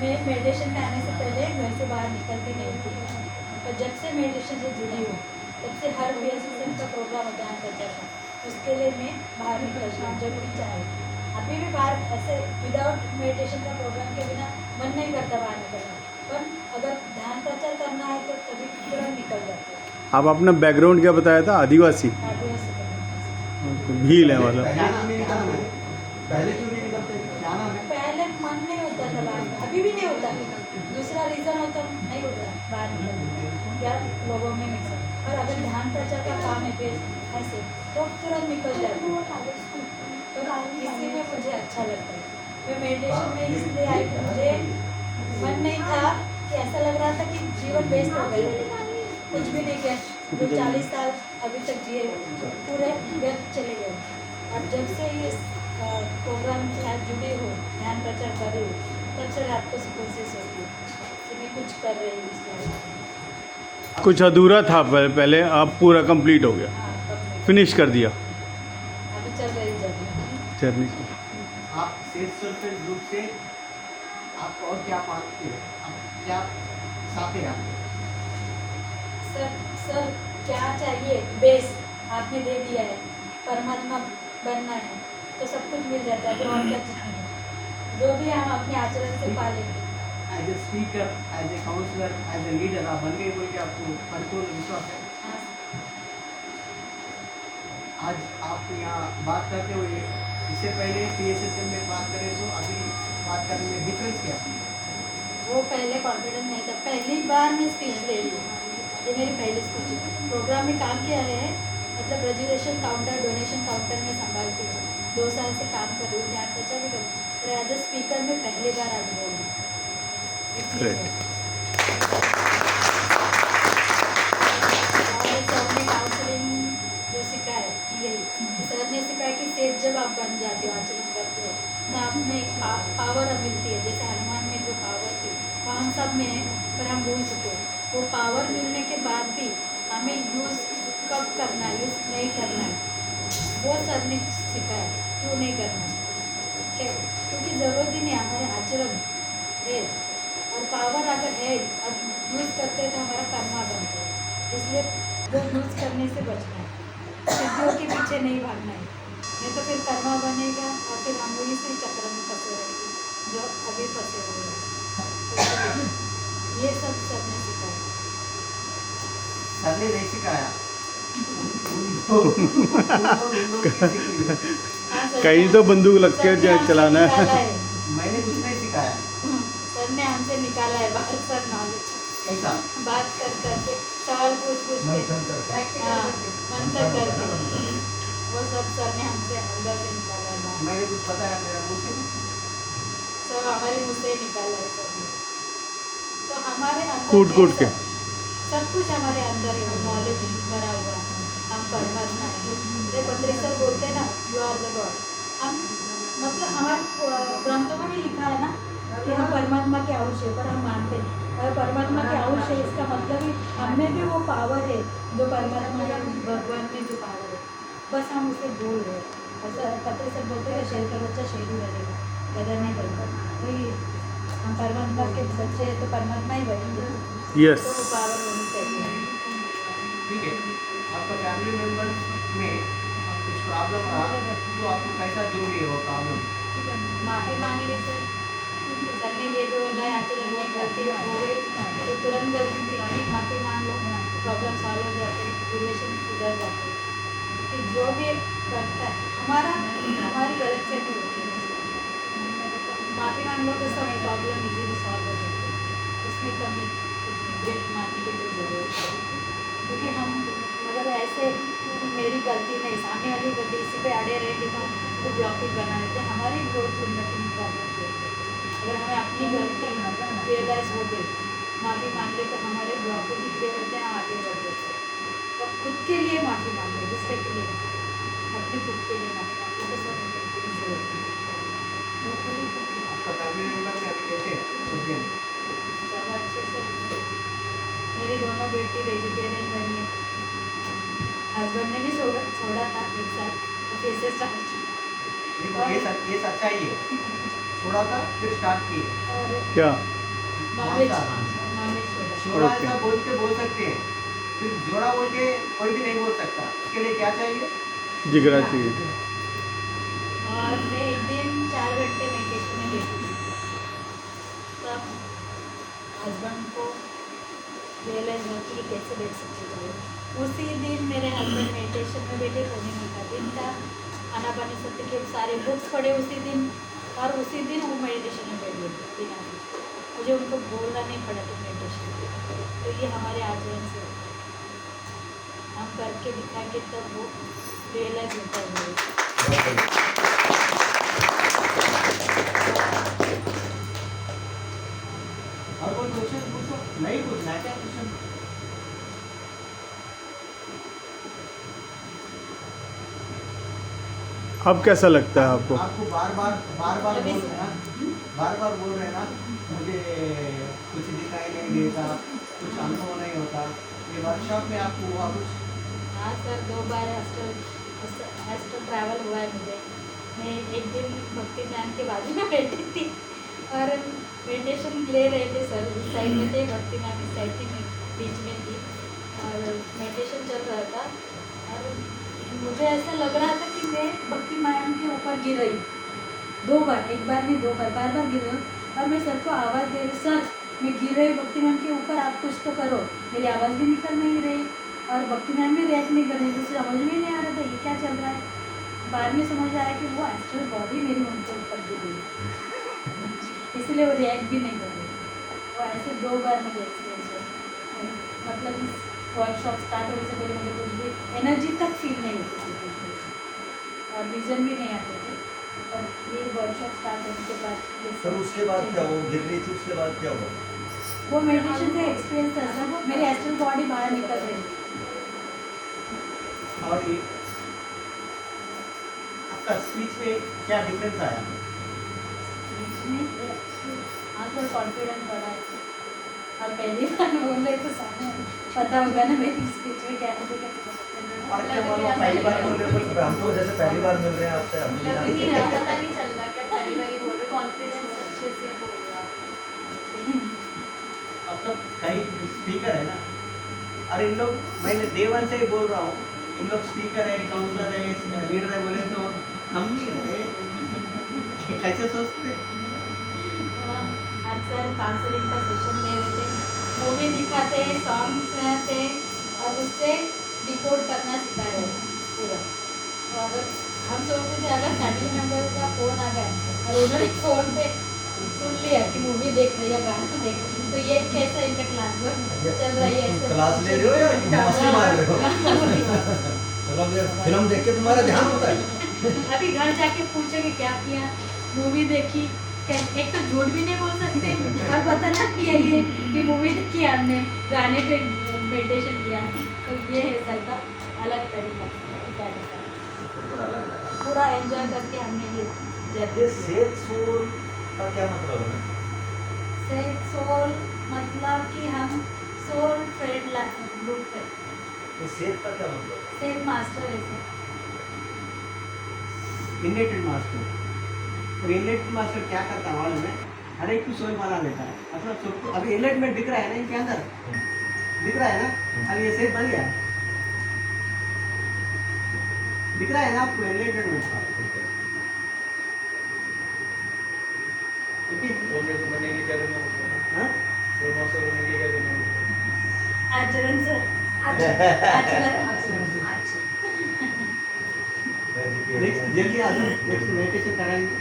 मैं मेडिटेशन में आने से पहले घर से बाहर निकलती नहीं थी, और जब से मेडिटेशन से जुड़ी हूँ तब से हर PSSM का प्रोग्राम ध्यान करता था, उसके लिए मैं बाहर निकलती हूँ जब भी चाहे। अभी भी बाहर ऐसे विदाउट मेडिटेशन का प्रोग्राम के बिना मन नहीं करता बाहर निकलना, पर अगर ध्यान प्रचार करना है तो तभी तुरंत निकल जाते हैं। आप अपना बैकग्राउंड क्या बताया था? आदिवासी आदिवासी करना। भील है मतलब। पहले क्यों नहीं निकलते? क्या नाम है? पहले मन नहीं होता था बाहर, अभी भी नहीं होता। दूसरा रीज़न होता नहीं होता बाहर निकलना या लोगों में मिक्स, और अगर ध्यान प्रचार का काम है फिर ऐसे तो तुरंत निकल जाते हैं। तो इसीलिए मुझे अच्छा लगता है। मैं मेडिटेशन में इसलिए आई कि मुझे मन नहीं था कि ऐसा लग रहा था कि जीवन वेस्ट हो गया, कुछ भी नहीं किया, जो 40 साल अभी तक जिए पूरे व्यर्थ चले गए। और जब से ये प्रोग्राम के साथ जुड़ी हूँ, ध्यान प्रचार कर रही हूँ, तब से रात को कोशिश होती है कि मैं कुछ कर रही हूँ इस लाइफ। कुछ अधूरा था पहले, अब पूरा कंप्लीट हो गया, हाँ, तब फिनिश कर दिया अभी चल रही जर्नी। जर्नी। आप सेल्फ हेल्प ग्रुप से आप और क्या पाते हैं? आप क्या चाहते हैं आप? सर क्या चाहिए? बेस आपने दे दिया है, परमात्मा बनना है तो सब कुछ मिल जाता है, तो और क्या चाहिए? जो भी हम अपने आचरण से पालेंगे। As a speaker, as a counsellor, as a leader आप बन गए बोल के आपको परिपूर्ण विश्वास है। हाँ, आज आप यहाँ बात करते हुए इससे पहले PSSM में बात करें तो अभी बात करने में डिफरेंस क्या है? वो पहले कॉन्फिडेंस नहीं था, पहली बार मैं स्पीच दे रही हूँ, ये मेरी पहली स्पीच है। प्रोग्राम में काम किया है, मतलब रजिस्ट्रेशन काउंटर, डोनेशन काउंटर में संभालती हूँ, 2 साल से काम कर रही हूँ, ध्यान प्रचार भी कर रही हूँ, और एज ए स्पीकर में पहली बार आज बोल रही हूँ। सर ने काउंसलिंग जो सिखाया यही, सर ने सिखाया कि सेठ जब आप बन जाते हो, आचरण करते हो, तो आप में एक पावर मिलती है, जैसे हनुमान में जो पावर थी वो हम सब में है, पर हम भूल चुके हैं। वो पावर मिलने के बाद भी हमें यूज़ कब करना है, यूज़ नहीं करना है, वो सर ने सिखाया क्यों नहीं करना है। क्योंकि ज़रूरत ही नहीं, हमारे आचरण है, और पावर अगर है और यूज़ करते हैं तो हमारा कर्मा बनता है, इसलिए वो यूज़ करने से बचना है, सिद्धियों के पीछे नहीं भागना है, नहीं तो फिर कर्मा बनेगा और फिर हम लोग इसी चक्र में फंसे रहेंगे जो अभी फंसे हुए हैं। ये सब सर ने सिखाया। सर ने नहीं सिखाया। उन लोग की सीखी है। हाँ, सर कहीं ने- तो बंदूक लग के सर ने हमसे चलाना है। निकाला है। मैंने कुछ नहीं सिखाया। सर ने हमसे निकाला है बाहर, सर नॉलेज कैसा? बात कर करके, सवाल पूछ के, हाँ, मंथन करके, वो सब सर ने हमसे अंदर से निकाला है बाहर। मैंने कुछ बताया मेरा मुँह से? सब हमारे मुँह से निकाला है सर ने। तो हमारे अंदर कूट कूट के। सब कुछ हमारे अंदर है, नॉलेज भरा हुआ है, हम परमात्मा है। जैसे पत्री सर बोलते हैं ना, यू आर द गॉड, हम मतलब हमारे ग्रंथों में भी लिखा है ना कि हम परमात्मा के अंश है, पर हम मानते नहीं। और परमात्मा के अंश है इसका मतलब ही हमें भी वो पावर है जो परमात्मा में, भगवान में जो पावर है, बस हम उसे भूल रहे हैं। ऐसा पत्री सर बोलते हैं, शेर का बच्चा शेर ही बनेगा, गदर नहीं बनता। वही हम परमात्मा के बच्चे हैं तो परमात्मा ही बनेंगे, यस। तो वो पावर होनी चाहिए। ठीक है। आपका फैमिली मेम्बर में कुछ प्रॉब्लम रहा तो आपको कैसा जो भी हो प्रॉब्लम? माफ़ी मांग ली सर ने, ये जो नए आचरण में गलती हो गई तो तुरंत गलती माफ़ी मांग लो, प्रॉब्लम सॉल्व हो जाते हैं, रिलेशन सुधर जाते हैं। कि जो भी करता है हमारी गलत फहमी होती है, माफ़ी मांग लो तो सब प्रॉब्लम इजीली सॉल्व हो जाती है, उसमें कभी गिल्ट मानने की कोई ज़रूरत नहीं, क्योंकि हम अगर ऐसे मेरी गलती नहीं, सामने वाली गलती, इसी पे अड़े रहेंगे तो वो ब्लॉकेज बना लेते हैं, हमारी ग्रोथ उन्नति में प्रॉब्लम होती है। अगर हमें अपनी गलती रियलाइज हो गई, माफ़ी मांग ले, तो हमारे ब्लॉकेज ही क्लियर होते हैं, हम आगे बढ़ जाते हैं। तो खुद के लिए माफ़ी मांग लो, दूसरे के लिए नहीं, अपने खुद के लिए माफ़ी मांग लो तो सब easy होता है। आपका फैमिली मेम्बर में अभी कैसे हैं? सब अच्छे से, मेरी दोनों बेटी वेजिटेरियन बनी है, हस्बैंड ने भी छोड़ा था एक साल, तो फिर से स्टार्ट किया। ये सच्चाई है। छोड़ा था फिर स्टार्ट किए। और क्या नॉनवेज मांसाहार। नॉनवेज छोड़ा छोड़ा Okay. ऐसा बोल के बोल सकते हैं, फिर जोड़ा बोल के कोई भी नहीं बोल सकता। उसके लिए क्या चाहिए? जिगरा चाहिए। और मैं एक दिन 4 घंटे मेडिटेशन में बैठी थी, तब हस्बैंड को रियलाइज हुआ कि ये कैसे बैठ सकते थे। उसी दिन मेरे हस्बैंड मेडिटेशन में बैठे, पूर्णिमा का दिन था, आनापानी सत्य के सारे बुक्स पढ़े उसी दिन, और उसी दिन वो मेडिटेशन में बैठ गए बिना कुछ। मुझे उनको बोलना नहीं पड़ा कि मेडिटेशन, तो ये हमारे आचरण से होता है। हम करके दिखाएंगे तब वो रियलाइज होता है। और कोई क्वेश्चन पूछो, नहीं पूछना है क्या क्वेश्चन? अब कैसा लगता है आपको? आपको बार बार अभी बोल रहे हैं ना, बार बोल रहे हैं ना, मुझे कुछ दिखाई नहीं देता, कुछ अनुभव नहीं होता। ये वर्कशॉप में आपको हुआ कुछ? हाँ सर, 2 बार हॉस्टल ट्रैवल हुआ है मुझे। मैं एक दिन भक्ति ज्ञान के बाजू में बैठी थी और मेडिटेशन ले रहे थे सर, इस साइड में थे, भक्ति ज्ञान इस साइड थी, मैं बीच में थी और मेडिटेशन चल रहा था। और मुझे ऐसा लग रहा था कि मैं भक्ति मैम के ऊपर गिर रही, 2 बार, एक बार नहीं 2 बार, बार गिर रही हूँ। और मैं सर को आवाज़ दे रही, सर मैं गिर रही भक्ति मैम के ऊपर, आप कुछ तो करो। मेरी आवाज़ भी निकल नहीं रही और भक्ति मैम भी रिएक्ट नहीं कर रही, मुझे समझ में नहीं आ रहा था ये क्या चल रहा है। बाद में समझ आया कि वो एस्ट्रल बॉडी मेरी उनके ऊपर गिर गई, इसलिए वो रिएक्ट भी नहीं कर रही। वो ऐसे 2 बार मुझे एक्सपीरियंस हुआ, मतलब इस वर्कशॉप स्टार्ट होने से पहले मुझे कुछ भी एनर्जी तक फील नहीं होती थी कुछ भी, और विजन भी नहीं आते थे। और ये वर्कशॉप स्टार्ट होने के बाद ये सर उसके बाद क्या वो गिर रही थी, उसके बाद क्या हुआ? वो मेडिटेशन से एक्सपीरियंस था सर, मेरी एस्ट्रल बॉडी बाहर निकल रही थी। और ये आपका स्पीच में क्या डिफरेंस आया? हाँ सर, कॉन्फिडेंट बढ़ा है और पहली बार बोल रहे तो सामने पता होगा ना मेरी स्पीच में क्या मुझे और क्या मालूम, पहली बार बोल रहे हो? हमको जैसे पहली बार मिल रहे हैं आपसे, हम भी लग नहीं जानते रहा, हैं। पता नहीं चल रहा क्या पहली बार ही बोल रहे, कॉन्फिडेंस अच्छे से बोल रहा। मतलब कई स्पीकर है ना, और इन लोग, मैंने देवन से ही बोल रहा हूँ, इन लोग स्पीकर है, काउंसलर है, लीडर है बोले तो हम नहीं है, कैसे सोचते? आज सर काउंसलिंग का सेशन ले रहे थे, मूवी दिखाते, सॉन्ग सुनाते और उससे डिकोड करना सिखा रहे हैं पूरा। तो अगर हम सोचते थे अगर फैमिली मेम्बर का फ़ोन आ गया और उन्होंने फ़ोन पे सुन लिया कि मूवी देख रही है, गाना देख रही है, तो ये कैसा इनका क्लास चल रही है, ऐसे क्लास ले रहे हो या मस्ती मार रहे हो? चलो अब ये फिल्म देख के तुम्हारा ध्यान होता है। अभी घर जाके पूछेंगे क्या किया, मूवी देखी, एक तो झूठ भी नहीं बोल सकते और बताना भी है ये कि मूवी देखी हमने, गाने पे मेडिटेशन किया। तो ये है सर का अलग तरीका सिखाने का, पूरा एंजॉय करके हमने ये ये जर्नी सेहत सोल का क्या मतलब है? सेहत सोल मतलब कि हम सोल फ्रेंड ग्रुप है, ये सेहत का क्या मतलब है? सेहत मास्टर है सर। इनलेटेड मास्टर, और इनलेटेड मास्टर क्या करता है मालूम है? हर एक को सोल बना लेता है, मतलब सबको। अभी इनलेटमेंट दिख रहा है ना इनके अंदर, दिख रहा है ना, अब ये सेट बन गया, दिख रहा है ना आपको इनलेटमेंट? हाँ? आचरण सर, आचरण नेक्स्ट जल्दी आ जाओ, नेक्स्ट मेडिटेशन कराएंगे।